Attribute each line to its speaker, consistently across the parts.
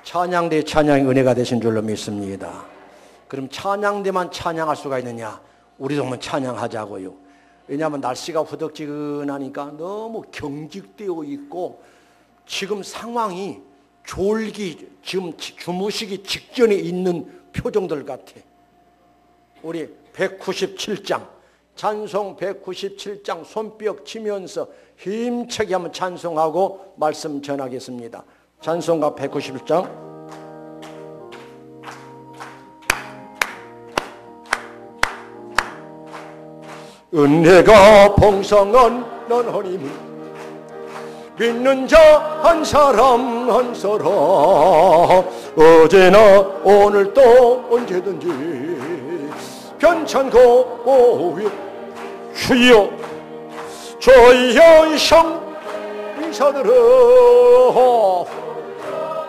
Speaker 1: 찬양대 찬양이 은혜가 되신 줄로 믿습니다. 그럼 찬양대만 찬양할 수가 있느냐? 우리도 한번 찬양하자고요. 왜냐하면 날씨가 후덕지근하니까 너무 경직되어 있고 지금 상황이 지금 주무시기 직전에 있는 표정들 같아. 우리 197장 찬송 197장 손뼉 치면서 힘차게 한번 찬송하고 말씀 전하겠습니다. 찬송가 197장 은혜가 풍성한 난 하나님을 믿는 자 한 사람 한 사람 어제나 오늘 또 언제든지 변찮고 오휘 주여 저희의 성 인사들은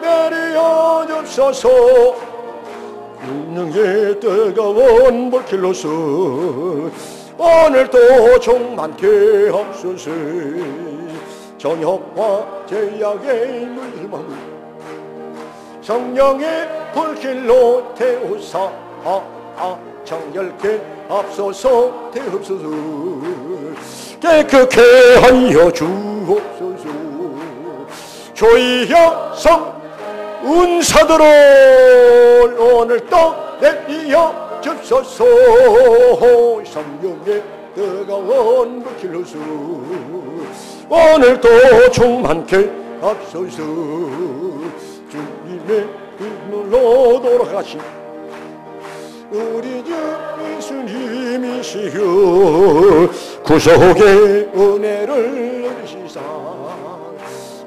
Speaker 1: 내려 줍소서 운명의 뜨거운 불길로서 오늘도 종만케 하소서 저녁과 제약의 물들만 성령의 불길로 태우사 정열케 앞서서 태옵소서 깨끗게 하여 주옵소서 조이여 성 은사들을 오늘도 내리어 줍소서 성령의 뜨거운 불길로서 오늘도 충만케 앞서서 주님의 이름으로 돌아가신 우리 주 예수님이시여 구속의 은혜를 누리시사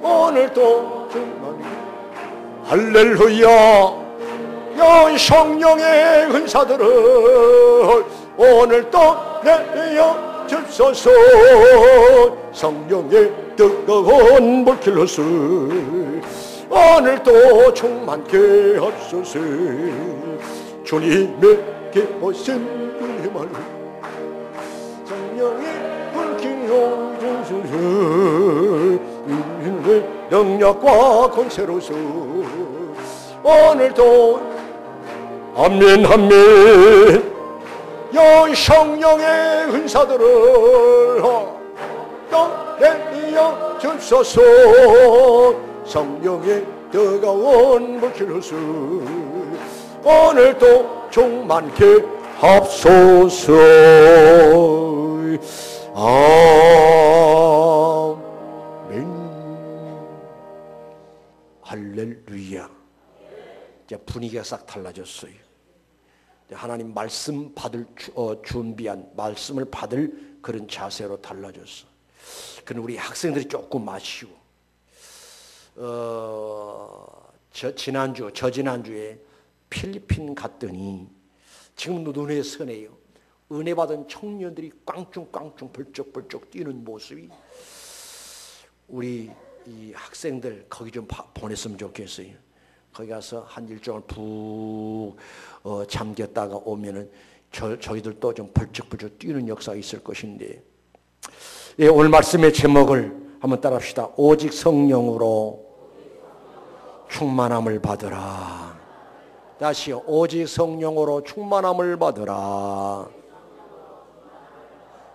Speaker 1: 오늘도 충만케 할렐루야 여 성령의 은사들을 오늘도 내려 줍소서 성령의 뜨거운 불길로서 오늘도 충만케 하소서 주님의 기쁘신 은혜만을 성령의 불길로 주소서 인의 영역과 권세로서 오늘도 아멘 아멘 여 성령의 은사들을 또 내려 줍소서 성령의 뜨거운 불길로서 오늘도 충만케 하소서 아멘 할렐루야. 이제 분위기가 싹 달라졌어요. 하나님 말씀 받을 준비한 말씀을 받을 그런 자세로 달라졌어. 그럼 우리 학생들이 조금 마시고 저지난주에 필리핀 갔더니 지금도 눈에 선해요. 은혜 받은 청년들이 꽝충꽝충 벌쩍벌쩍 뛰는 모습이 우리 이 학생들 거기 좀 보냈으면 좋겠어요. 거기 가서 한 일정을 푹 잠겼다가 오면은 저희들도 좀 벌쩍벌쩍 뛰는 역사가 있을 것인데, 예, 오늘 말씀의 제목을 한번 따라합시다. 오직 성령으로 충만함을 받으라. 다시요. 오직 성령으로 충만함을 받으라.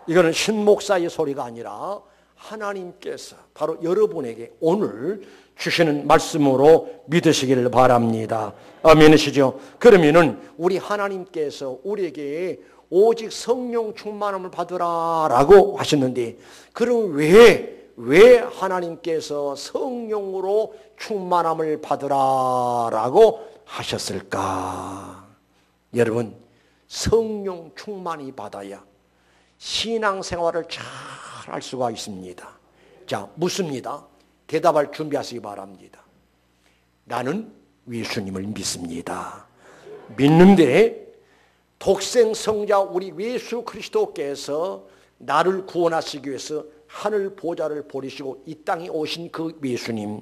Speaker 1: 이거는 신목사의 소리가 아니라 하나님께서 바로 여러분에게 오늘 주시는 말씀으로 믿으시기를 바랍니다. 아멘이시죠? 그러면은 우리 하나님께서 우리에게 오직 성령 충만함을 받으라라고 하셨는데, 그럼 왜 하나님께서 성령으로 충만함을 받으라라고 하셨을까? 여러분, 성령 충만히 받아야 신앙생활을 잘 할 수가 있습니다. 자, 묻습니다. 대답할 준비하시기 바랍니다. 나는 예수님을 믿습니다. 믿는데 독생 성자 우리 예수 그리스도께서 나를 구원하시기 위해서 하늘 보좌를 버리시고 이 땅에 오신 그 예수님,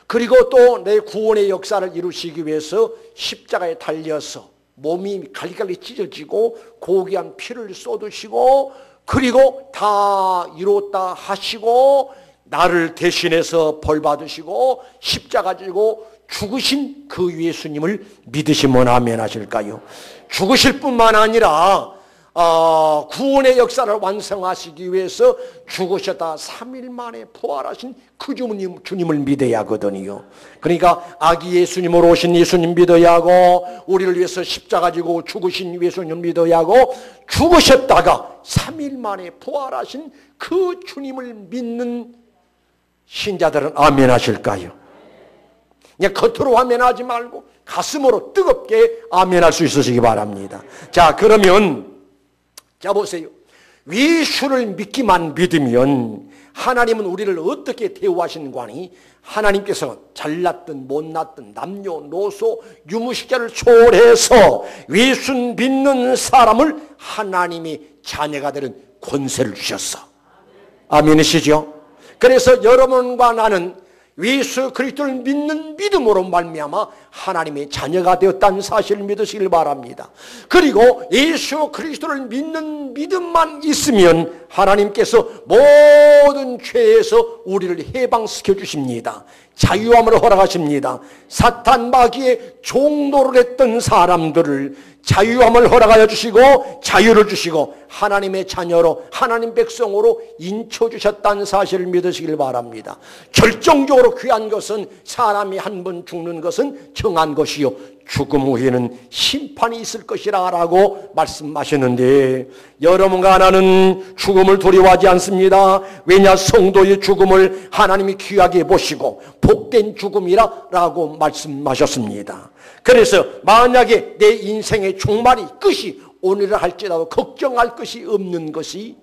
Speaker 1: 그리고 또 내 구원의 역사를 이루시기 위해서 십자가에 달려서 몸이 갈갈리 찢어지고 고귀한 피를 쏟으시고 그리고 다 이뤘다 하시고 나를 대신해서 벌 받으시고 십자가 지고 죽으신 그 예수님을 믿으시면 아멘 하실까요? 죽으실 뿐만 아니라 구원의 역사를 완성하시기 위해서 죽으셨다 3일 만에 부활하신 그 주님을 믿어야 하거든요. 그러니까 아기 예수님으로 오신 예수님 믿어야 하고, 우리를 위해서 십자가 지고 죽으신 예수님을 믿어야 하고, 죽으셨다가 3일 만에 부활하신 그 주님을 믿는 신자들은 아멘 하실까요? 그냥 겉으로 아멘하지 말고 가슴으로 뜨겁게 아멘할 수 있으시기 바랍니다. 자, 그러면 자 보세요. 예수를 믿기만 믿으면 하나님은 우리를 어떻게 대우하시는가 하니, 하나님께서 잘났든 못났든 남녀노소 유무식자를 초월해서 예수 믿는 사람을 하나님의 자녀가 되는 권세를 주셨어. 아멘이시죠? 그래서 여러분과 나는 예수 그리스도를 믿는 믿음으로 말미암아 하나님의 자녀가 되었다는 사실을 믿으시길 바랍니다. 그리고 예수 그리스도를 믿는 믿음만 있으면 하나님께서 모든 죄에서 우리를 해방시켜 주십니다. 자유함을 허락하십니다. 사탄 마귀의 종노를 했던 사람들을 자유함을 허락하여 주시고 자유를 주시고 하나님의 자녀로, 하나님 백성으로 인쳐주셨다는 사실을 믿으시길 바랍니다. 결정적으로 귀한 것은 사람이 한 번 죽는 것은 정한 것이요 죽음 후에는 심판이 있을 것이라 라고 말씀하셨는데, 여러분과 나는 죽음을 두려워하지 않습니다. 왜냐? 성도의 죽음을 하나님이 귀하게 보시고 복된 죽음이라 라고 말씀하셨습니다. 그래서 만약에 내 인생의 종말이 끝이 오늘을 할지라도 걱정할 것이 없는 것이,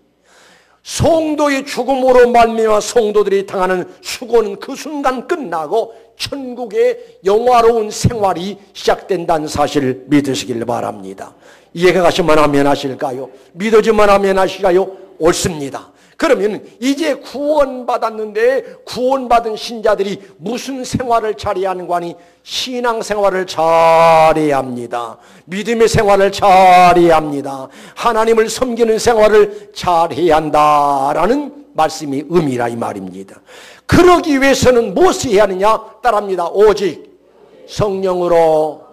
Speaker 1: 성도의 죽음으로 말미암아 성도들이 당하는 수고는 그 순간 끝나고 천국의 영화로운 생활이 시작된다는 사실을 믿으시길 바랍니다. 이해가 가시면 아멘 하실까요? 믿어지면 아멘 하실까요? 옳습니다. 그러면 이제 구원받았는데 구원받은 신자들이 무슨 생활을 잘해야 하는가 하니, 신앙생활을 잘해야 합니다. 믿음의 생활을 잘해야 합니다. 하나님을 섬기는 생활을 잘해야 한다라는 말씀이 의미라 이 말입니다. 그러기 위해서는 무엇을 해야 하느냐? 따라합니다. 오직 성령으로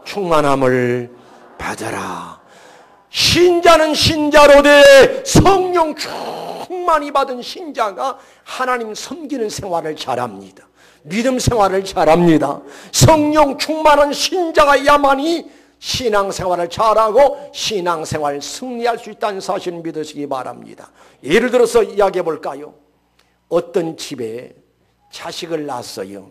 Speaker 1: 충만함을 받아라. 신자는 신자로 돼 성령 충만히 받은 신자가 하나님 섬기는 생활을 잘합니다. 믿음 생활을 잘합니다. 성령 충만한 신자가야만이 신앙생활을 잘하고 신앙생활을 승리할 수 있다는 사실을 믿으시기 바랍니다. 예를 들어서 이야기해 볼까요? 어떤 집에 자식을 낳았어요.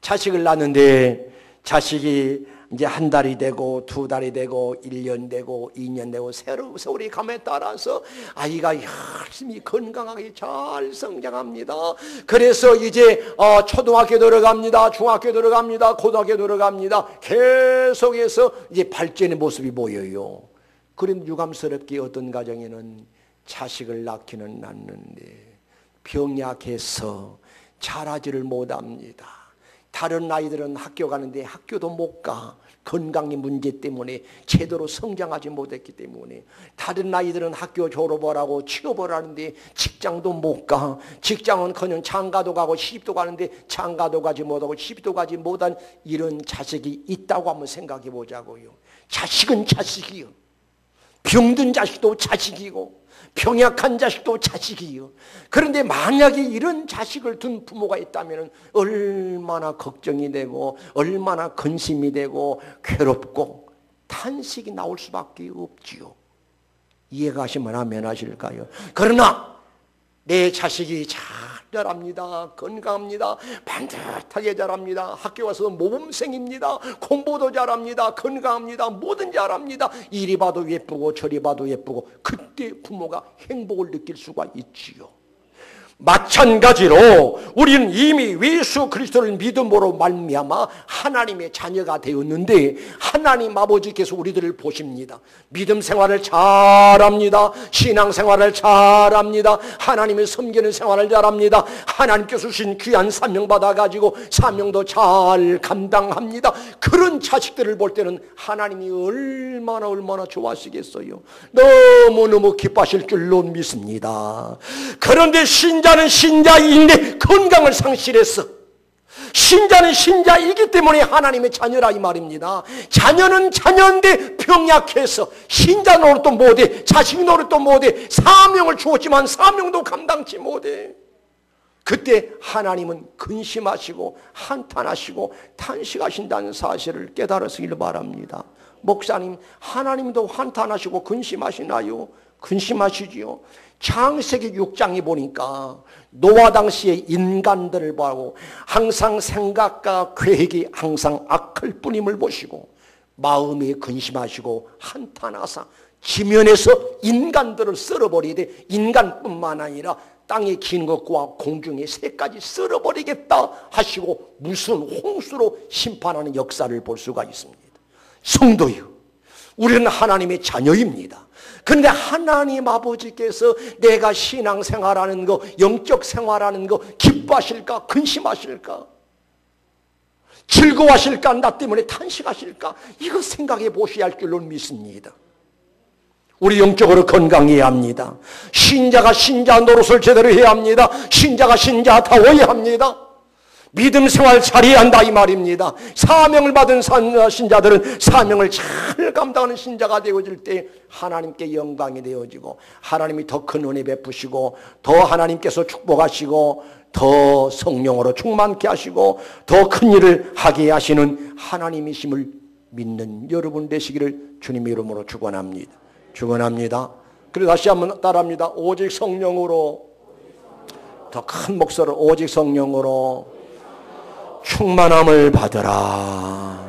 Speaker 1: 자식을 낳는데 자식이 이제 한 달이 되고 두 달이 되고 1년 되고 2년 되고 세월이 감에 따라서 아이가 열심히 건강하게 잘 성장합니다. 그래서 이제 초등학교 들어갑니다. 중학교 들어갑니다. 고등학교 들어갑니다. 계속해서 이제 발전의 모습이 보여요. 그런데 유감스럽게 어떤 가정에는 자식을 낳기는 낳는데 병약해서 자라지를 못합니다. 다른 아이들은 학교 가는데 학교도 못 가. 건강의 문제 때문에 제대로 성장하지 못했기 때문에. 다른 아이들은 학교 졸업을 하고 취업을 하는데 직장도 못 가. 직장은커녕 장가도 가고 시집도 가는데 장가도 가지 못하고 시집도 가지 못한 이런 자식이 있다고 한번 생각해 보자고요. 자식은 자식이요. 병든 자식도 자식이고 병약한 자식도 자식이요. 그런데 만약에 이런 자식을 둔 부모가 있다면 얼마나 걱정이 되고 얼마나 근심이 되고 괴롭고 탄식이 나올 수밖에 없지요. 이해가 가시면 아멘 하실까요? 그러나 내 자식이 잘 자랍니다. 건강합니다. 반듯하게 자랍니다. 학교 가서 모범생입니다. 공부도 잘합니다. 건강합니다. 뭐든 잘합니다. 이리 봐도 예쁘고 저리 봐도 예쁘고, 그때 부모가 행복을 느낄 수가 있지요. 마찬가지로 우리는 이미 예수 그리스도를 믿음으로 말미암아 하나님의 자녀가 되었는데 하나님 아버지께서 우리들을 보십니다. 믿음 생활을 잘합니다. 신앙 생활을 잘합니다. 하나님을 섬기는 생활을 잘합니다. 하나님께서 주신 귀한 사명 받아가지고 사명도 잘 감당합니다. 그런 자식들을 볼 때는 하나님이 얼마나 좋아하시겠어요. 너무너무 기뻐하실 줄로 믿습니다. 그런데 신자는 신자인데 건강을 상실했어. 신자는 신자이기 때문에 하나님의 자녀라 이 말입니다. 자녀는 자녀인데 병약해서 신자 노릇도 못해, 자식 노릇도 못해, 사명을 주었지만 사명도 감당치 못해. 그때 하나님은 근심하시고 한탄하시고 탄식하신다는 사실을 깨달으시길 바랍니다. 목사님, 하나님도 한탄하시고 근심하시나요? 근심하시지요. 창세기 6장에 보니까 노아 당시의 인간들을 보고 항상 생각과 계획이 항상 악할 뿐임을 보시고 마음에 근심하시고 한탄하사 지면에서 인간들을 썰어버리되 인간뿐만 아니라 땅에 긴 것과 공중의 새까지 썰어버리겠다 하시고 무슨 홍수로 심판하는 역사를 볼 수가 있습니다. 성도요, 우리는 하나님의 자녀입니다. 그런데 하나님 아버지께서 내가 신앙생활하는 거, 영적 생활하는 거 기뻐하실까? 근심하실까? 즐거워하실까? 나 때문에 탄식하실까? 이거 생각해 보셔야 할 줄로 믿습니다. 우리 영적으로 건강해야 합니다. 신자가 신자 노릇을 제대로 해야 합니다. 신자가 신자다워야 합니다. 믿음 생활 잘해야 한다 이 말입니다. 사명을 받은 신자들은 사명을 잘 감당하는 신자가 되어질 때 하나님께 영광이 되어지고 하나님이 더 큰 은혜 베푸시고 더 하나님께서 축복하시고 더 성령으로 충만케 하시고 더 큰 일을 하게 하시는 하나님이심을 믿는 여러분 되시기를 주님의 이름으로 축원합니다. 축원합니다. 그리고 다시 한번 따라합니다. 오직 성령으로, 더 큰 목소리로 오직 성령으로 충만함을 받으라.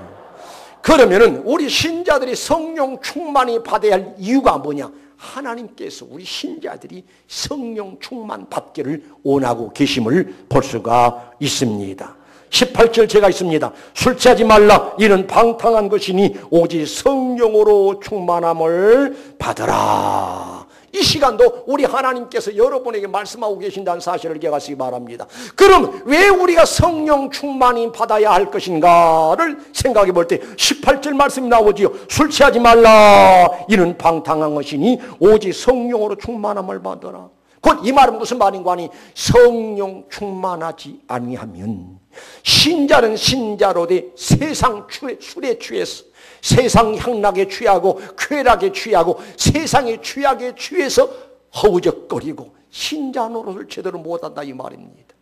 Speaker 1: 그러면은 우리 신자들이 성령 충만히 받아야 할 이유가 뭐냐? 하나님께서 우리 신자들이 성령 충만 받기를 원하고 계심을 볼 수가 있습니다. 18절 제가 있습니다. 술 취하지 말라. 이는 방탕한 것이니 오직 성령으로 충만함을 받으라. 이 시간도 우리 하나님께서 여러분에게 말씀하고 계신다는 사실을 기억하시기 바랍니다. 그럼 왜 우리가 성령 충만히 받아야 할 것인가를 생각해 볼 때 18절 말씀이 나오지요. 술 취하지 말라. 이는 방탕한 것이니 오직 성령으로 충만함을 받으라. 곧 이 말은 무슨 말인가 하니 성령 충만하지 아니하면 신자는 신자로 돼 세상 술에 취해서 세상 향락에 취하고 쾌락에 취하고 세상의 취약에 취해서 허우적거리고 신자 노릇을 제대로 못한다 이 말입니다.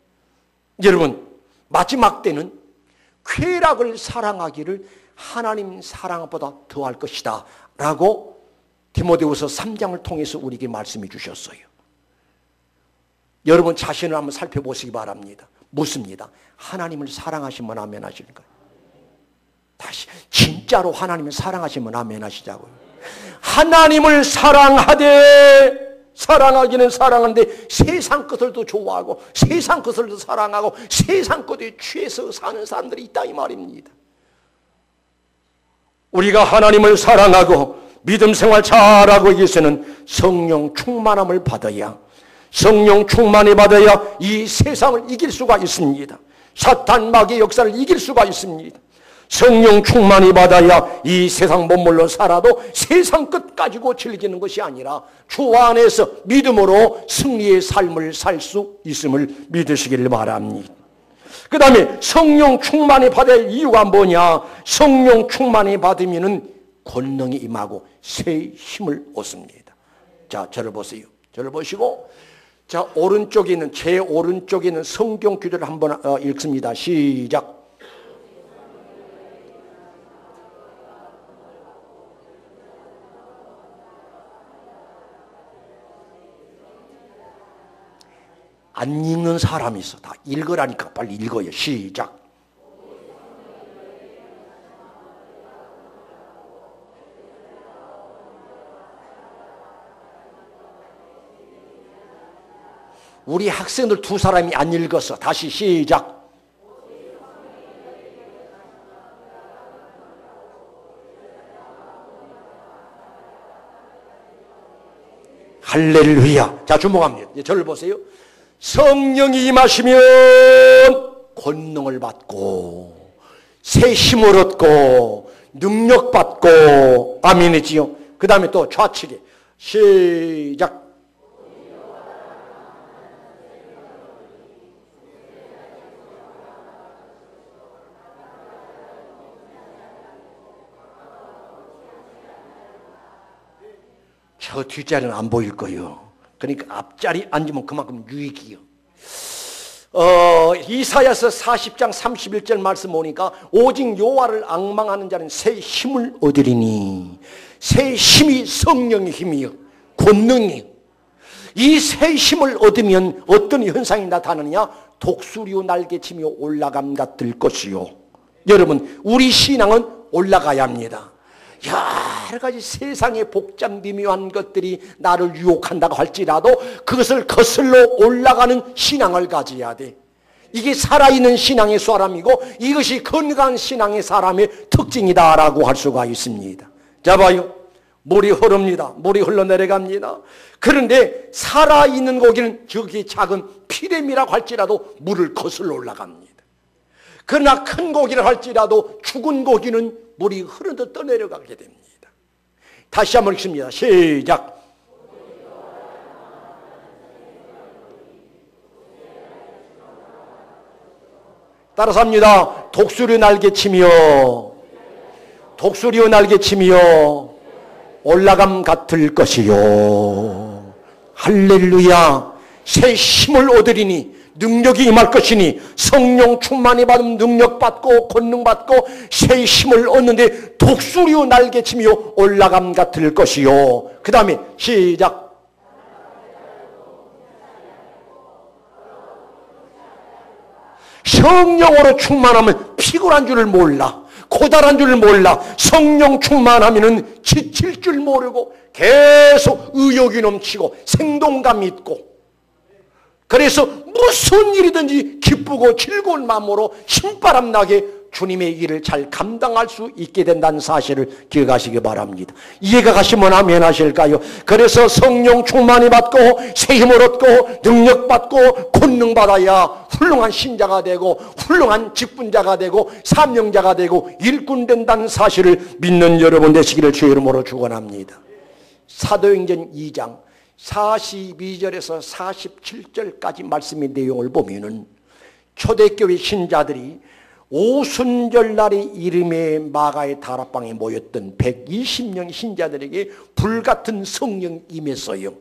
Speaker 1: 여러분, 마지막 때는 쾌락을 사랑하기를 하나님 사랑보다 더할 것이다 라고 디모데후서 3장을 통해서 우리에게 말씀해 주셨어요. 여러분 자신을 한번 살펴보시기 바랍니다. 묻습니다. 하나님을 사랑하시면 아멘 하실까요? 다시 진짜로 하나님을 사랑하시면 아멘 하시자고요. 하나님을 사랑하되 사랑하기는 사랑하는데 세상 것들도 좋아하고 세상 것들도 사랑하고 세상 것에 취해서 사는 사람들이 있다 이 말입니다. 우리가 하나님을 사랑하고 믿음 생활 잘하고 위해서는 성령 충만함을 받아야, 성령 충만히 받아야 이 세상을 이길 수가 있습니다. 사탄 마귀의 역사를 이길 수가 있습니다. 성령 충만히 받아야 이 세상 몸물로 살아도 세상 끝 가지고 즐기는 것이 아니라 주 안에서 믿음으로 승리의 삶을 살 수 있음을 믿으시기를 바랍니다. 그 다음에 성령 충만히 받아야 할 이유가 뭐냐? 성령 충만히 받으면 권능이 임하고 새 힘을 얻습니다. 자, 저를 보세요. 저를 보시고, 자, 오른쪽에 있는, 제 오른쪽에 있는 성경 구절을 한번 읽습니다. 시작. 안 읽는 사람이 있어. 다 읽으라니까 빨리 읽어요. 시작. 우리 학생들 두 사람이 안 읽었어. 다시 시작. 할렐루야. 자, 주목합니다. 이제 저를 보세요. 성령이 임하시면 권능을 받고 새 힘을 얻고 능력 받고 아멘이지요. 그 다음에 또 좌측에 시작. 저 뒷자리는 안 보일 거예요. 그러니까 앞자리 앉으면 그만큼 유익이요. 이사야서 40장 31절 말씀 보니까 오직 여호와를 앙망하는 자는 새 힘을 얻으리니, 새 힘이 성령의 힘이요, 권능이요. 이 새 힘을 얻으면 어떤 현상이 나타나느냐? 독수리요 날개치며 올라감 같을 것이요. 여러분, 우리 신앙은 올라가야 합니다. 여러 가지 세상의 복잡 미묘한 것들이 나를 유혹한다고 할지라도 그것을 거슬러 올라가는 신앙을 가져야 돼. 이게 살아있는 신앙의 사람이고 이것이 건강한 신앙의 사람의 특징이다라고 할 수가 있습니다. 자 봐요. 물이 흐릅니다. 물이 흘러내려갑니다. 그런데 살아있는 고기는 저기 작은 피렘이라고 할지라도 물을 거슬러 올라갑니다. 그러나 큰 고기를 할지라도 죽은 고기는 물이 흐르듯 떠내려가게 됩니다. 다시 한번 읽습니다. 시작. 따라서 합니다. 독수리 날개치며, 독수리의 날개치며 올라감 같을 것이요. 할렐루야. 새 힘을 얻으리니 능력이 임할 것이니, 성령 충만히 받으면 능력 받고 권능 받고 새 힘을 얻는데 독수리의 날개치며 올라감 같을 것이요. 그 다음에 시작. 성령으로 충만하면 피곤한 줄을 몰라, 고달한 줄을 몰라. 성령 충만하면 지칠 줄 모르고 계속 의욕이 넘치고 생동감 있고, 그래서 무슨 일이든지 기쁘고 즐거운 마음으로 힘바람 나게 주님의 일을 잘 감당할 수 있게 된다는 사실을 기억하시기 바랍니다. 이해가 가시면 아멘 하실까요? 그래서 성령 충만히 받고 새 힘을 얻고 능력 받고 권능 받아야 훌륭한 신자가 되고 훌륭한 직분자가 되고 사명자가 되고 일꾼 된다는 사실을 믿는 여러분 되시기를 주의 이름으로 축원합니다. 사도행전 2장 42절에서 47절까지 말씀의 내용을 보면은 초대교회 신자들이 오순절날의 이름의 마가의 다락방에 모였던 120명 신자들에게 불같은 성령 임했어요.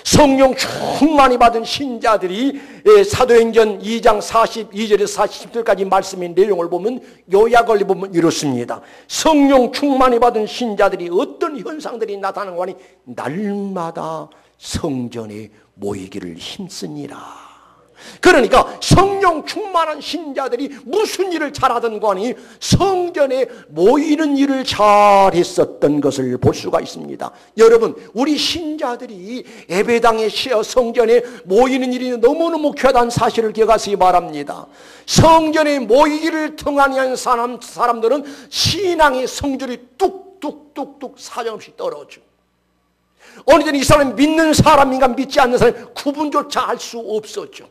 Speaker 1: 성령 충만히 받은 신자들이 사도행전 2장 42절에서 40절까지 말씀의 내용을 보면 요약을 보면 이렇습니다. 성령 충만히 받은 신자들이 어떤 현상들이 나타나는 거니 날마다 성전에 모이기를 힘쓰니라. 그러니까 성령 충만한 신자들이 무슨 일을 잘하던 거니 성전에 모이는 일을 잘했었던 것을 볼 수가 있습니다. 여러분, 우리 신자들이 예배당에 성전에 모이는 일이 너무너무 귀하다는 사실을 기억하시기 바랍니다. 성전에 모이기를 통한 사람들은 신앙의 성질이 뚝뚝뚝뚝 사정없이 떨어져. 어느 땐 이 사람이 믿는 사람인가 믿지 않는 사람이 구분조차 할 수 없었죠.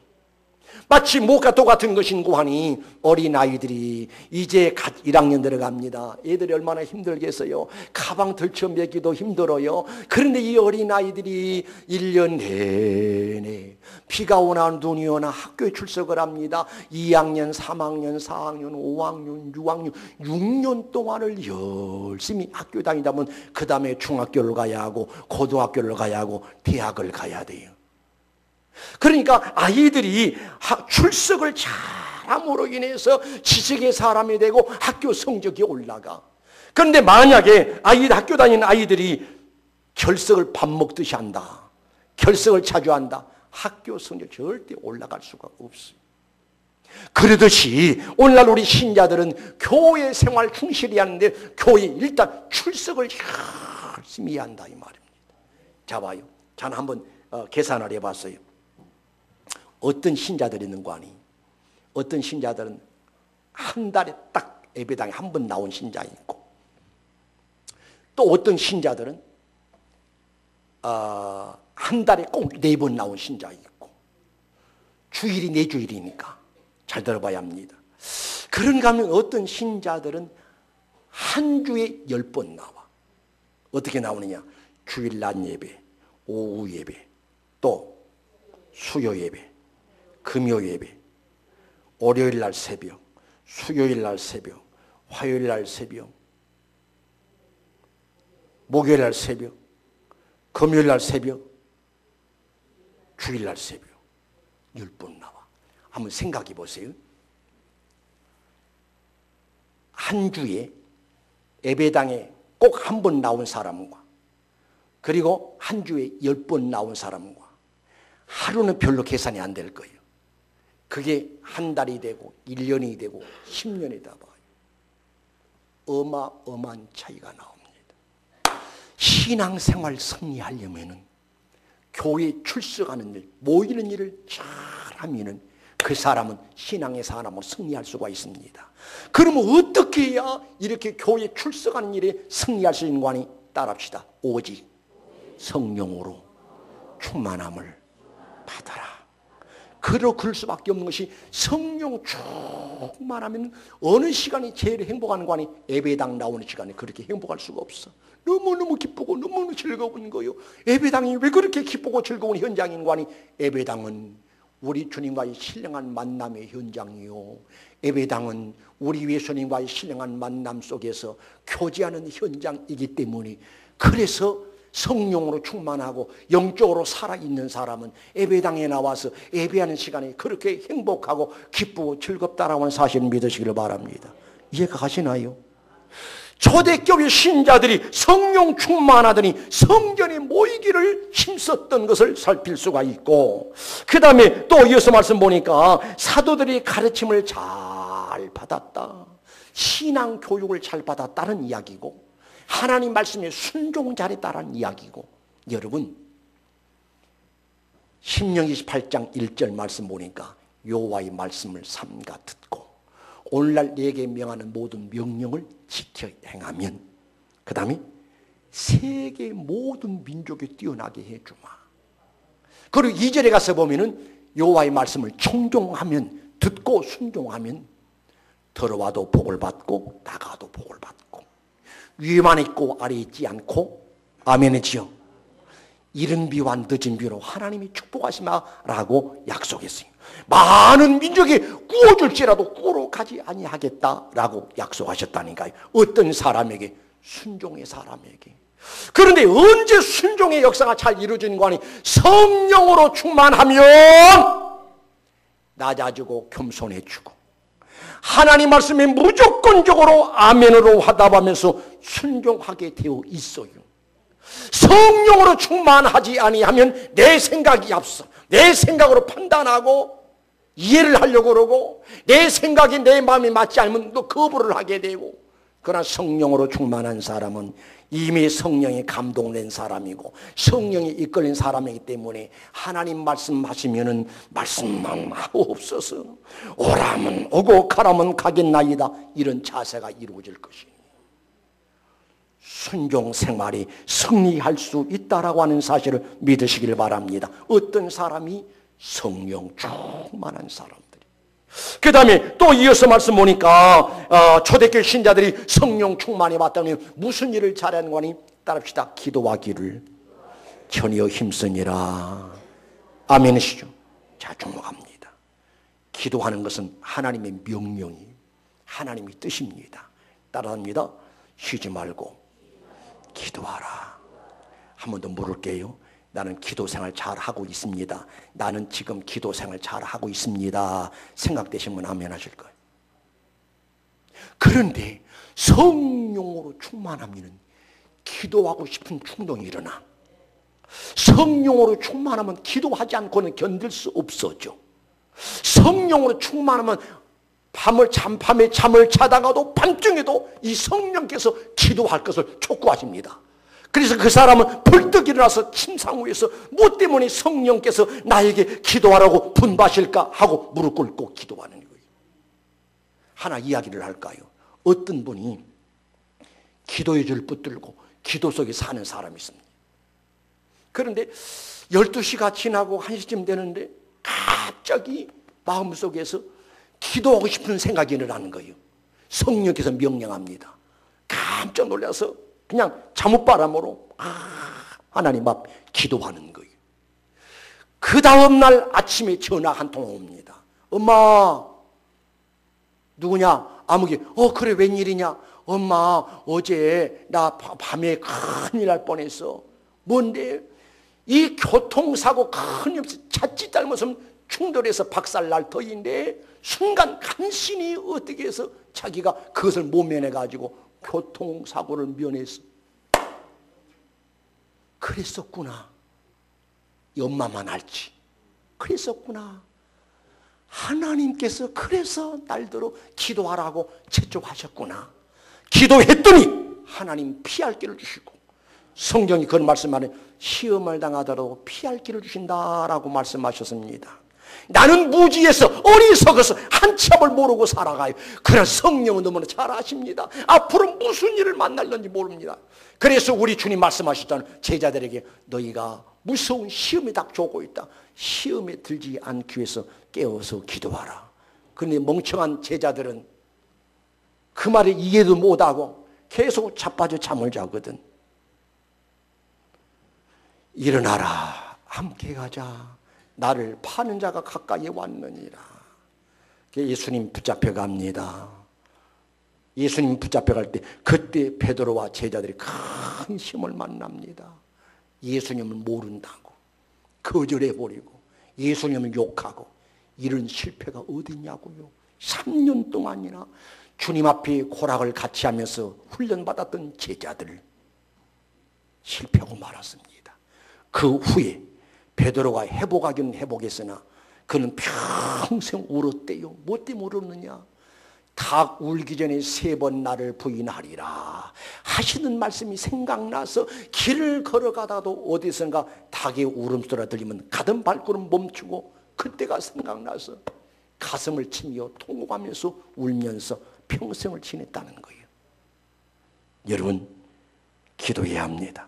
Speaker 1: 마치 목과 똑같은 것인고 하니 어린아이들이 이제 갓 1학년 들어갑니다. 애들이 얼마나 힘들겠어요. 가방 들쳐매기도 힘들어요. 그런데 이 어린아이들이 1년 내내 비가 오나 눈이 오나 학교에 출석을 합니다. 2학년, 3학년, 4학년, 5학년, 6학년 6년 동안을 열심히 학교 다니다 보면 그 다음에 중학교를 가야 하고 고등학교를 가야 하고 대학을 가야 돼요. 그러니까 아이들이 출석을 잘함으로 인해서 지식의 사람이 되고 학교 성적이 올라가. 그런데 만약에 학교 다니는 아이들이 결석을 밥 먹듯이 한다, 결석을 자주 한다, 학교 성적 절대 올라갈 수가 없어요. 그러듯이 오늘날 우리 신자들은 교회 생활 충실히 하는데 교회 일단 출석을 열심히 해야 한다 이 말입니다. 자 봐요. 저는 한번 계산을 해봤어요. 어떤 신자들이 있는 거 아니? 어떤 신자들은 한 달에 딱 예배당에 한 번 나온 신자 있고, 또 어떤 신자들은 한 달에 꼭 4번 나온 신자 있고, 주일이 4주일이니까 잘 들어봐야 합니다. 그런가 하면 어떤 신자들은 한 주에 10번 나와. 어떻게 나오느냐? 주일 낮 예배, 오후 예배, 또 수요 예배, 금요 예배, 월요일 날 새벽, 수요일 날 새벽, 화요일 날 새벽, 목요일 날 새벽, 금요일날 새벽, 주일날 새벽 10번 나와. 한번 생각해 보세요. 한 주에 예배당에 꼭 한 번 나온 사람과 그리고 한 주에 10번 나온 사람과 하루는 별로 계산이 안 될 거예요. 그게 한 달이 되고 1년이 되고 10년이 다 봐요. 어마어마한 차이가 나옵니다. 신앙생활 승리하려면은 교회에 출석하는 일, 모이는 일을 잘하면은 그 사람은 신앙의 사람으로 승리할 수가 있습니다. 그러면 어떻게 해야 이렇게 교회에 출석하는 일에 승리할 수 있는 거니? 따라합시다. 오직 성령으로 충만함을 받아라. 그럴 수밖에 없는 것이 성령 충만하면 어느 시간이 제일 행복한 거니? 예배당 나오는 시간에 그렇게 행복할 수가 없어. 너무너무 기쁘고 너무너무 즐거운 거요. 예배당이 왜 그렇게 기쁘고 즐거운 현장인 거니? 예배당은 우리 주님과의 신령한 만남의 현장이요. 예배당은 우리 예수님과의 신령한 만남 속에서 교제하는 현장이기 때문에 그래서 성령으로 충만하고 영적으로 살아있는 사람은 예배당에 나와서 예배하는 시간에 그렇게 행복하고 기쁘고 즐겁다라고 하는 사실을 믿으시기를 바랍니다. 이해가 가시나요? 초대교회 신자들이 성령 충만하더니 성전에 모이기를 힘썼던 것을 살필 수가 있고, 그 다음에 또 이어서 말씀 보니까 사도들이 가르침을 잘 받았다, 신앙 교육을 잘 받았다는 이야기고, 하나님 말씀에 순종 잘했다는 이야기고, 여러분 신명 28장 1절 말씀 보니까 여호와의 말씀을 삼가 듣고 오늘날 내게 명하는 모든 명령을 지켜 행하면, 그 다음에 세계 모든 민족에 뛰어나게 해주마. 그리고 2절에 가서 보면은 여호와의 말씀을 청종하면, 듣고 순종하면 들어와도 복을 받고 나가도 복을 받고 위에만 있고 아래 있지 않고, 아멘이지요. 이른 비와 늦은 비로 하나님이 축복하시마라고 약속했어요. 많은 민족이 구워줄지라도 꾸러 가지 아니하겠다라고 약속하셨다니까요. 어떤 사람에게? 순종의 사람에게. 그런데 언제 순종의 역사가 잘 이루어지는 거 아니? 성령으로 충만하면 낮아지고 겸손해지고 하나님 말씀에 무조건적으로 아멘으로 화답하면서 순종하게 되어 있어요. 성령으로 충만하지 아니하면 내 생각이 앞서 내 생각으로 판단하고 이해를 하려고 그러고, 내 생각이 내 마음에 맞지 않으면 또 거부를 하게 되고, 그러나 성령으로 충만한 사람은 이미 성령에 감동된 사람이고 성령에 이끌린 사람이기 때문에 하나님 말씀하시면은 말씀만 하옵소서, 오라면 오고 가라면 가겠나이다, 이런 자세가 이루어질 것입니다. 순종 생활이 승리할 수 있다라고 하는 사실을 믿으시길 바랍니다. 어떤 사람이? 성령 충만한 사람들이. 그 다음에 또 이어서 말씀 보니까 초대교회 신자들이 성령 충만히 받다니 무슨 일을 잘하는 거니? 따라합시다. 기도하기를 전혀 힘쓰니라. 아멘이시죠? 자, 주목합니다. 기도하는 것은 하나님의 명령이, 하나님의 뜻입니다. 따라합니다. 쉬지 말고 기도하라. 한 번 더 물을게요. 나는 기도 생활 잘하고 있습니다. 나는 지금 기도 생활 잘하고 있습니다. 생각되시면 아멘 하실 거예요. 그런데 성령으로 충만하면 기도하고 싶은 충동이 일어나. 성령으로 충만하면 기도하지 않고는 견딜 수 없어져. 성령으로 충만하면 밤에 잠을 자다가도 밤중에도 이 성령께서 기도할 것을 촉구하십니다. 그래서 그 사람은 벌떡 일어나서 침상 위에서 뭐 때문에 성령께서 나에게 기도하라고 분바실까 하고 무릎 꿇고 기도하는 거예요. 하나 이야기를 할까요? 어떤 분이 기도의 줄 붙들고 기도 속에 사는 사람이 있습니다. 그런데 12시가 지나고 1시쯤 되는데 갑자기 마음속에서 기도하고 싶은 생각이 일어나는 거예요. 성령께서 명령합니다. 깜짝 놀라서 그냥 잠옷바람으로 하나님 앞 기도하는 거예요. 그 다음날 아침에 전화 한 통 옵니다. 엄마, 누구냐? 아무개. 그래, 웬일이냐? 엄마, 어제 나 밤에 큰일 날 뻔했어. 뭔데? 이 교통사고 큰 자칫 잘못하면 충돌해서 박살날 터인데 순간 간신히 어떻게 해서 자기가 그것을 모면해가지고 교통사고를 면했어. 그랬었구나. 엄마만 알지. 그랬었구나. 하나님께서 그래서 날더러 기도하라고 재촉하셨구나. 기도했더니 하나님 피할 길을 주시고, 성경이 그런 말씀하는 시험을 당하더라도 피할 길을 주신다라고 말씀하셨습니다. 나는 무지해서 어리석어서 한참을 모르고 살아가요. 그러나 성령은 너무나 잘 아십니다. 앞으로 무슨 일을 만날는지 모릅니다. 그래서 우리 주님 말씀하셨잖아요. 제자들에게 너희가 무서운 시험이 닥쳐오고 있다. 시험에 들지 않기 위해서 깨어서 기도하라. 그런데 멍청한 제자들은 그 말을 이해도 못하고 계속 자빠져 잠을 자거든. 일어나라, 함께 가자. 나를 파는 자가 가까이 왔느니라. 예수님 붙잡혀 갑니다. 예수님 붙잡혀 갈 때 그때 베드로와 제자들이 큰 힘을 만납니다. 예수님을 모른다고 거절해버리고 예수님을 욕하고 이런 실패가 어딨냐고요. 3년 동안이나 주님 앞에 고락을 같이 하면서 훈련받았던 제자들 실패하고 말았습니다. 그 후에 베드로가 회복하기는 회복했으나 그는 평생 울었대요. 뭐 때문에 울었느냐? 닭 울기 전에 3번 나를 부인하리라 하시는 말씀이 생각나서 길을 걸어가다도 어디선가 닭의 울음소리가 들리면 가던 발걸음 멈추고 그때가 생각나서 가슴을 치며 통곡하면서 울면서 평생을 지냈다는 거예요. 여러분, 기도해야 합니다.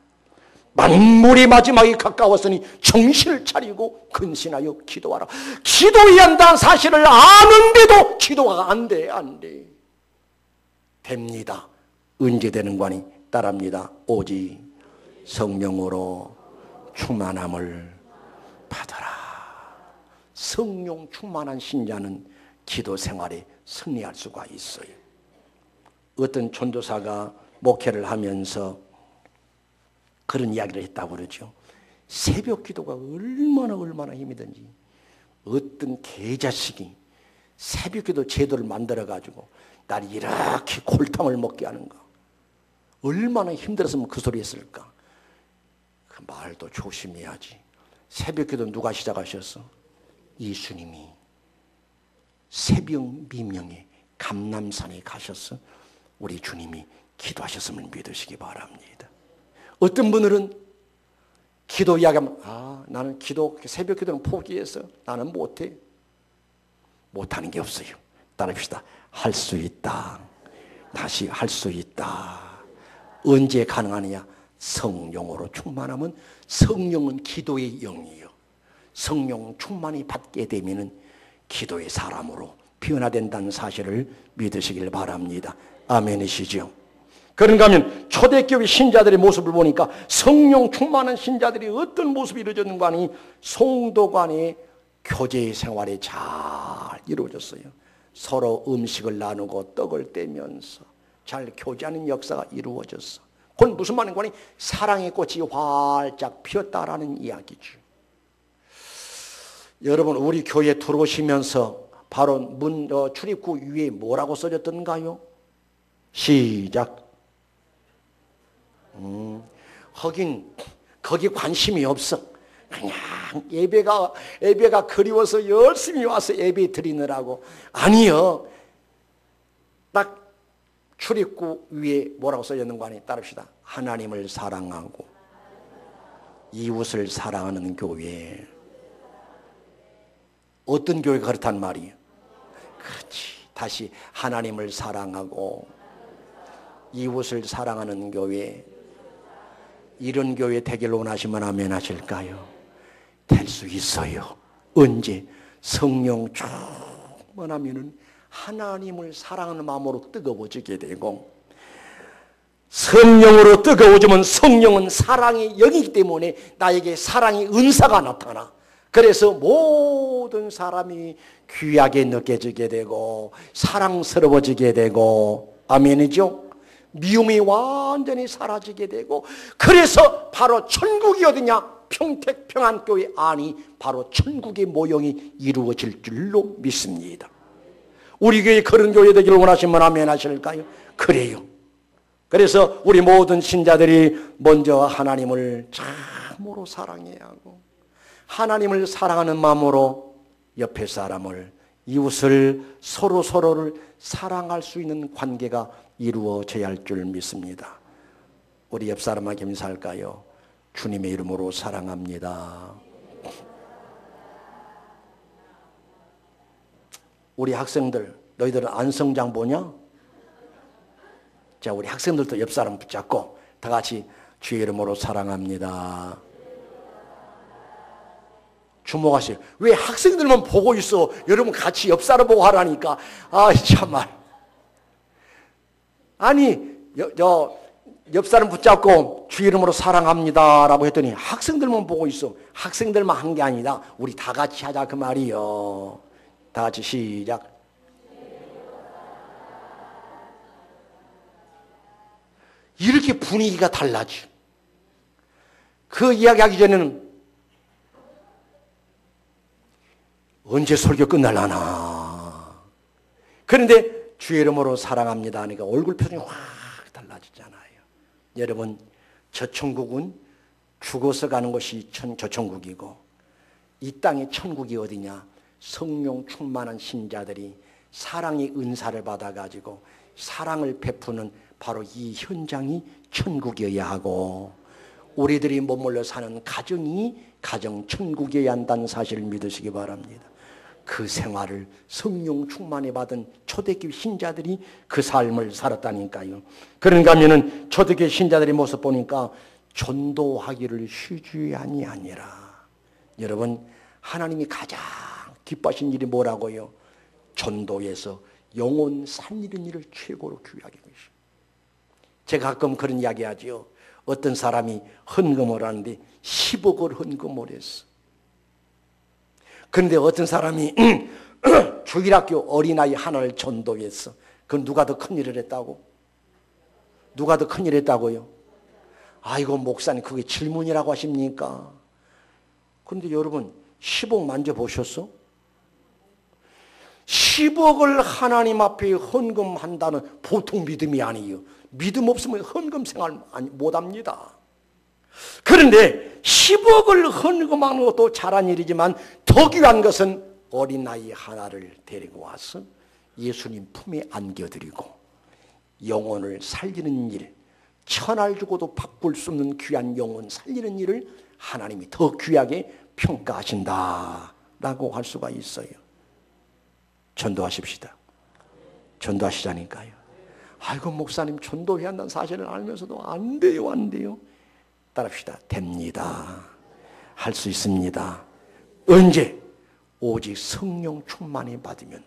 Speaker 1: 만물이 마지막이 가까웠으니 정신을 차리고 근신하여 기도하라. 기도해야 한다는 사실을 아는데도 기도가 안 돼. 됩니다. 언제 되는 거니? 따라합니다. 오직 성령으로 충만함을 받아라. 성령 충만한 신자는 기도 생활에 승리할 수가 있어요. 어떤 전도사가 목회를 하면서 그런 이야기를 했다고 그러죠. 새벽 기도가 얼마나 힘이 든지. 어떤 개자식이 새벽 기도 제도를 만들어가지고 날 이렇게 골탕을 먹게 하는 거. 얼마나 힘들었으면 그 소리 했을까. 그 말도 조심해야지. 새벽 기도 누가 시작하셨어? 예수님이 새벽 미명에 감람산에 가셔서 우리 주님이 기도하셨음을 믿으시기 바랍니다. 어떤 분들은 기도 이야기하면 나는 새벽 기도는 포기해서 나는 못해. 못하는 게 없어요. 따라합시다. 할 수 있다. 다시 할 수 있다. 언제 가능하느냐? 성령으로 충만하면 성령은 기도의 영이에요. 성령 충만히 받게 되면 기도의 사람으로 변화된다는 사실을 믿으시길 바랍니다. 아멘이시죠? 그런가 하면 초대교회 신자들의 모습을 보니까 성령 충만한 신자들이 어떤 모습이 이루어졌는가 하니 성도 간의 교제 생활이 잘 이루어졌어요. 서로 음식을 나누고 떡을 떼면서 잘 교제하는 역사가 이루어졌어. 그건 무슨 말인가 하니 사랑의 꽃이 활짝 피었다라는 이야기죠. 여러분, 우리 교회에 들어오시면서 바로 출입구 위에 뭐라고 써졌던가요? 시작. 거기 관심이 없어. 그냥 예배가 그리워서 열심히 와서 예배 드리느라고. 아니요. 딱 출입구 위에 뭐라고 써졌는 거 아니에요? 따릅시다. 하나님을 사랑하고 이웃을 사랑하는 교회. 어떤 교회가 그렇단 말이에요? 그렇지. 다시 하나님을 사랑하고 이웃을 사랑하는 교회. 이런 교회 되길 원하시면 아멘 하실까요? 될 수 있어요. 언제? 성령 충만하면은 하나님을 사랑하는 마음으로 뜨거워지게 되고, 성령으로 뜨거워지면 성령은 사랑의 영이기 때문에 나에게 사랑의 은사가 나타나. 그래서 모든 사람이 귀하게 느껴지게 되고 사랑스러워지게 되고, 아멘이죠? 미움이 완전히 사라지게 되고, 그래서 바로 천국이 어디냐? 평택평안교회 안이 바로 천국의 모형이 이루어질 줄로 믿습니다. 우리 교회 그런 교회 되기를 원하시면 아멘 하실까요? 그래요. 그래서 우리 모든 신자들이 먼저 하나님을 참으로 사랑해야 하고, 하나님을 사랑하는 마음으로 옆에 사람을, 이웃을, 서로를 사랑할 수 있는 관계가 이루어져야 할 줄 믿습니다. 우리 옆 사람에게 인사할까요? 주님의 이름으로 사랑합니다. 우리 학생들, 너희들은 안성장 보냐? 자, 우리 학생들도 옆 사람 붙잡고 다 같이 주의 이름으로 사랑합니다. 주목하세요. 왜 학생들만 보고 있어? 여러분 같이 옆 사람 보고 하라니까. 아, 참말. 아니, 옆 사람 붙잡고 주의 이름으로 사랑합니다 라고 했더니 학생들만 보고 있어. 학생들만 한 게 아니다. 우리 다 같이 하자 그 말이요. 다 같이 시작. 이렇게 분위기가 달라져. 그 이야기하기 전에는 언제 설교 끝날라나. 그런데 주의 이름으로 사랑합니다 하니까 얼굴 표정이 확 달라지잖아요. 여러분, 저 천국은 죽어서 가는 것이 저 천국이고, 이 땅의 천국이 어디냐? 성령 충만한 신자들이 사랑의 은사를 받아가지고 사랑을 베푸는 바로 이 현장이 천국이어야 하고, 우리들이 머물러 사는 가정이 가정 천국이어야 한다는 사실을 믿으시기 바랍니다. 그 생활을 성령 충만히 받은 초대교회 신자들이 그 삶을 살았다니까요. 그런가 하면은 초대교회 신자들의 모습 보니까 전도하기를 쉬지 아니하니라. 여러분, 하나님이 가장 기뻐하신 일이 뭐라고요? 전도에서 영혼 살리는 일을 최고로 귀하게 보십니다. 제가 가끔 그런 이야기 하죠. 어떤 사람이 헌금을 하는데 10억을 헌금을 했어. 그런데 어떤 사람이 주일학교 어린아이 하나를 전도했어. 그건 누가 더 큰일을 했다고? 누가 더 큰일을 했다고요? 아이고 목사님, 그게 질문이라고 하십니까? 그런데 여러분 10억 만져보셨어? 10억을 하나님 앞에 헌금한다는 보통 믿음이 아니에요. 믿음 없으면 헌금 생활 못합니다. 그런데 10억을 헌금하는 것도 잘한 일이지만 더 귀한 것은 어린아이 하나를 데리고 와서 예수님 품에 안겨드리고 영혼을 살리는 일, 천알 주고도 바꿀 수 없는 귀한 영혼 살리는 일을 하나님이 더 귀하게 평가하신다라고 할 수가 있어요. 전도하십시다. 전도하시자니까요. 아이고 목사님, 전도해야 한다는 사실을 알면서도 안 돼요, 안 돼요. 따라합시다. 됩니다. 할 수 있습니다. 언제? 오직 성령 충만히 받으면.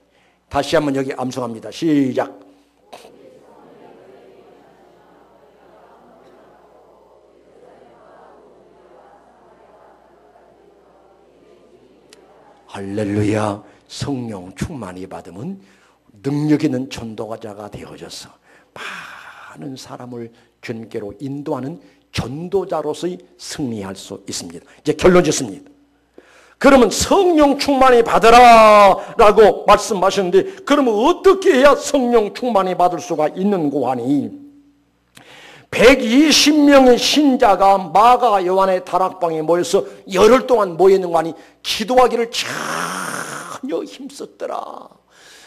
Speaker 1: 다시 한번 여기 암송합니다. 시작. 할렐루야. 성령 충만히 받으면 능력 있는 전도자가 되어져서 많은 사람을 주님께로 인도하는 전도자로서의 승리할 수 있습니다. 이제 결론 짓습니다. 그러면 성령 충만히 받으라 라고 말씀하셨는데, 그러면 어떻게 해야 성령 충만히 받을 수가 있는고 하니, 120명의 신자가 마가 요한의 다락방에 모여서 열흘 동안 모였는고 하니 기도하기를 전혀 힘썼더라.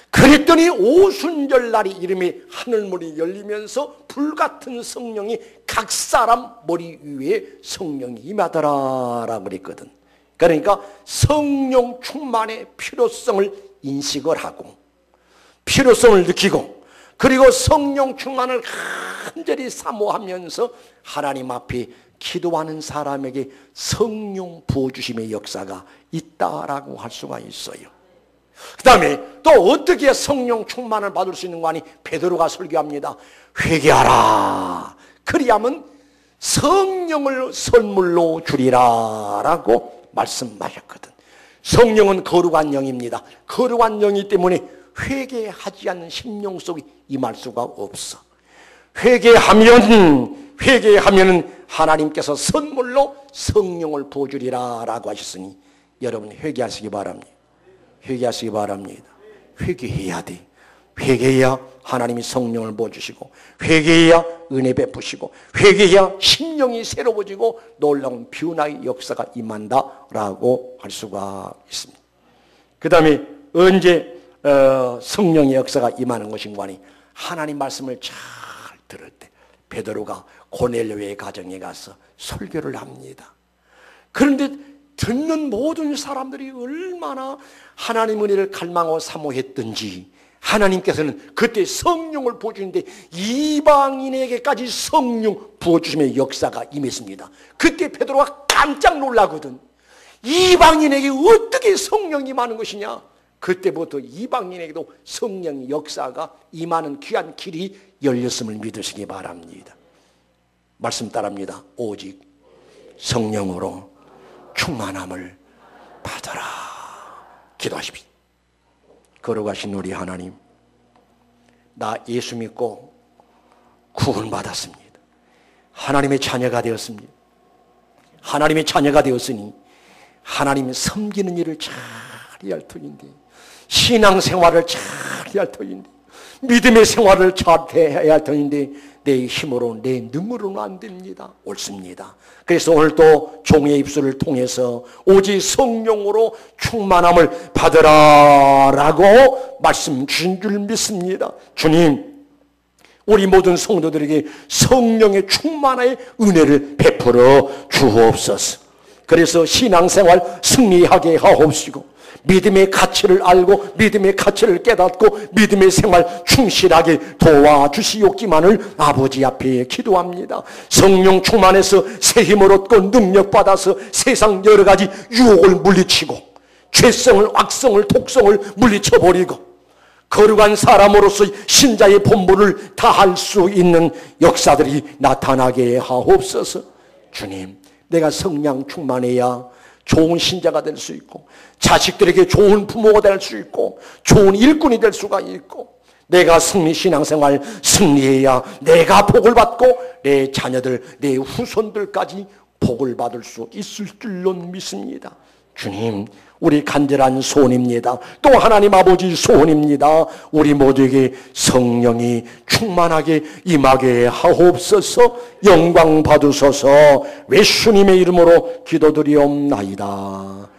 Speaker 1: 그랬더니 오순절날이 이름에 하늘문이 열리면서 불같은 성령이 각 사람 머리 위에 성령이 임하더라 라고 그랬거든. 그러니까 성령 충만의 필요성을 인식을 하고 필요성을 느끼고, 그리고 성령 충만을 간절히 사모하면서 하나님 앞에 기도하는 사람에게 성령 부어주심의 역사가 있다라고 할 수가 있어요. 그 다음에 또 어떻게 성령 충만을 받을 수 있는 거 아니? 베드로가 설교합니다. 회개하라. 그리하면 성령을 선물로 주리라 라고 말씀하셨거든. 성령은 거룩한 영입니다. 거룩한 영이기 때문에 회개하지 않는 심령 속에 임할 수가 없어. 회개하면은 하나님께서 선물로 성령을 부어주리라 라고 하셨으니 여러분 회개하시기 바랍니다. 회개하시기 바랍니다. 회개해야 돼. 회개해야 하나님이 성령을 부어주시고, 회개해야 은혜 베푸시고, 회개해야 심령이 새로워지고 놀라운 변화의 역사가 임한다 라고 할 수가 있습니다. 그 다음에 언제 성령의 역사가 임하는 것인가 하니, 하나님 말씀을 잘 들을 때 베드로가 고넬료의 가정에 가서 설교를 합니다. 그런데 듣는 모든 사람들이 얼마나 하나님 은혜를 갈망하고 사모했던지, 하나님께서는 그때 성령을 부어주는데 이방인에게까지 성령 부어주심의 역사가 임했습니다. 그때 베드로가 깜짝 놀라거든. 이방인에게 어떻게 성령이 임하는 것이냐. 그때부터 이방인에게도 성령의 역사가 임하는 귀한 길이 열렸음을 믿으시기 바랍니다. 말씀 따라합니다. 오직 성령으로 충만함을 받아라. 기도하십시오. 걸어가신 우리 하나님, 나 예수 믿고 구원받았습니다. 하나님의 자녀가 되었습니다. 하나님의 자녀가 되었으니 하나님 섬기는 일을 잘 해야 할 터인데, 신앙생활을 잘 해야 할 터인데, 믿음의 생활을 잘 해야 할 터인데 내 힘으로 내 능으로는 안 됩니다. 옳습니다. 그래서 오늘도 종의 입술을 통해서 오직 성령으로 충만함을 받으라 라고 말씀 주신 줄 믿습니다. 주님, 우리 모든 성도들에게 성령의 충만의 은혜를 베풀어 주옵소서. 그래서 신앙생활 승리하게 하옵시고, 믿음의 가치를 알고 믿음의 가치를 깨닫고 믿음의 생활 충실하게 도와주시옵기만을 아버지 앞에 기도합니다. 성령 충만해서 새 힘을 얻고 능력받아서 세상 여러 가지 유혹을 물리치고, 죄성을, 악성을, 독성을 물리쳐버리고 거룩한 사람으로서 신자의 본분을 다할 수 있는 역사들이 나타나게 하옵소서. 주님, 내가 성령 충만해야 좋은 신자가 될 수 있고, 자식들에게 좋은 부모가 될 수 있고, 좋은 일꾼이 될 수가 있고, 내가 신앙생활 승리해야 내가 복을 받고 내 자녀들, 내 후손들까지 복을 받을 수 있을 줄로 믿습니다. 주님, 우리 간절한 소원입니다. 또 하나님 아버지 소원입니다. 우리 모두에게 성령이 충만하게 임하게 하옵소서. 영광 받으소서. 예수님의 이름으로 기도드리옵나이다.